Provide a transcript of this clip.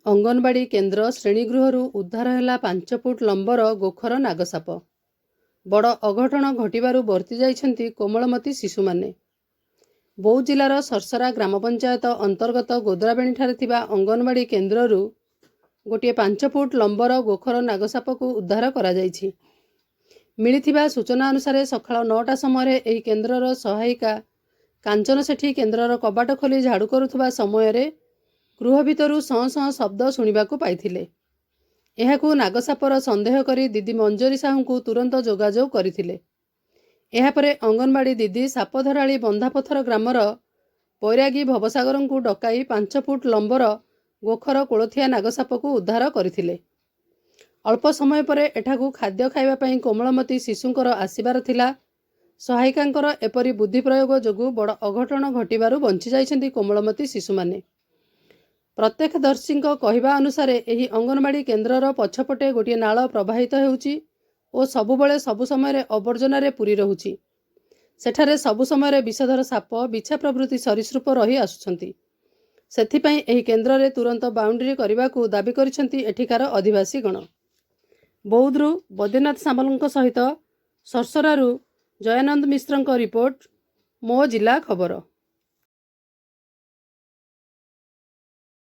ଅଙ୍ଗନବାଡ଼ି କେନ୍ଦ୍ର ଶ୍ରେଣୀଗୃହରୁ ଉଦ୍ଧାର ହେଲା 5 ଫୁଟ ଲମ୍ବର ଗୋଖର ନାଗସାପ। ବଡ଼ ଅଘଟଣ ଘଟିବାରୁ ବର୍ତ୍ତି ଯାଇଛନ୍ତି କୋମଳମତି ଶିଶୁମାନେ। ବୌଦ୍ଧ ଜିଲ୍ଲାର ସର୍ସରା ଗ୍ରାମପଞ୍ଚାୟତ ଅନ୍ତର୍ଗତ ଗୋଦରାବେଣୀଠାରେ ଥିବା ଅଙ୍ଗନବାଡ଼ି କେନ୍ଦ୍ରରୁ ଗୋଟିଏ 5 ଫୁଟ ଲମ୍ବର ଗୋଖର ନାଗସାପକୁ ଉଦ୍ଧାର କରାଯାଇଛି। ମିଳିଥିବା ସୂଚନା ଅନୁସାରେ ସକାଳ 9ଟା ସମୟରେ ଏହି କେନ୍ଦ୍ରର ସହାୟିକା କାଞ୍ଚନ ସେଠୀ କେନ୍ଦ୍ରର କବାଟ ଖୋଲି ଝାଡ଼ୁ କରୁଥିବା ସମୟରେ ଗୃହ ଭିତରୁ ସଁ ସଁ ଶବ୍ଦ ଶୁଣିବାକୁ ପାଇଥିଲେ। ଏହାକୁ ନାଗସାପର ସନ୍ଦେହ କରି ଦିଦି ମଞ୍ଜରୀ ସାହୁଙ୍କୁ ତୁରନ୍ତ ଯୋଗାଯୋଗ କରିଥିଲେ। ଏହାପରେ ଅଙ୍ଗନବାଡ଼ି ଦିଦି ସାପଧରାଳି ବନ୍ଧାପଥର ଗ୍ରାମର ବୈରାଗୀ ଭବସାଗରଙ୍କୁ ଡକାଇ 5 ଫୁଟ ଲମ୍ବର ଗୋଖର କୋଳଥିଆ ନାଗସାପକୁ ଉଦ୍ଧାର କରିଥିଲେ। ଅଳ୍ପ ସମୟ ପରେ ଏଠାକୁ ଖାଦ୍ୟ ଖାଇବା ପାଇଁ କୋମଳମତି ଶିଶୁଙ୍କର ଆସିବାର ଥିଲା। ସହାୟିକାଙ୍କର ଏପରି ବୁଦ୍ଧି ପ୍ରୟୋଗ ଯୋଗୁଁ ବଡ଼ ଅଘଟଣ ଘଟିବାରୁ ବଞ୍ଚି ଯାଇଛନ୍ତି କୋମଳମତି ଶିଶୁମାନେ। ପ୍ରତ୍ୟକ୍ଷଦର୍ଶୀଙ୍କ କହିବା ଅନୁସାରେ ଏହି ଅଙ୍ଗନବାଡ଼ି କେନ୍ଦ୍ରର ପଛପଟେ ଗୋଟିଏ ନାଳ ପ୍ରବାହିତ ହେଉଛି ଓ ସବୁବେଳେ ସବୁ ସମୟରେ ଆବର୍ଜନାରେ ପୂରି ରହୁଛି। ସେଠାରେ ସବୁ ସମୟରେ ବିଷଧର ସାପ, ବିଛା ପ୍ରଭୃତି ସରୀସୃପ ରହି ଆସୁଛନ୍ତି। ସେଥିପାଇଁ ଏହି କେନ୍ଦ୍ରରେ ତୁରନ୍ତ ବାଉଣ୍ଡରୀ କରିବାକୁ ଦାବି କରିଛନ୍ତି ଏଠିକାର ଅଧିବାସୀଗଣ। ବୌଦ୍ଧରୁ ବୈଦ୍ୟନାଥ ସାମଲଙ୍କ ସହିତ ସର୍ସରାରୁ ଜୟାନନ୍ଦ ମିଶ୍ରଙ୍କ ରିପୋର୍ଟ, ମୋ ଜିଲ୍ଲା ଖବର।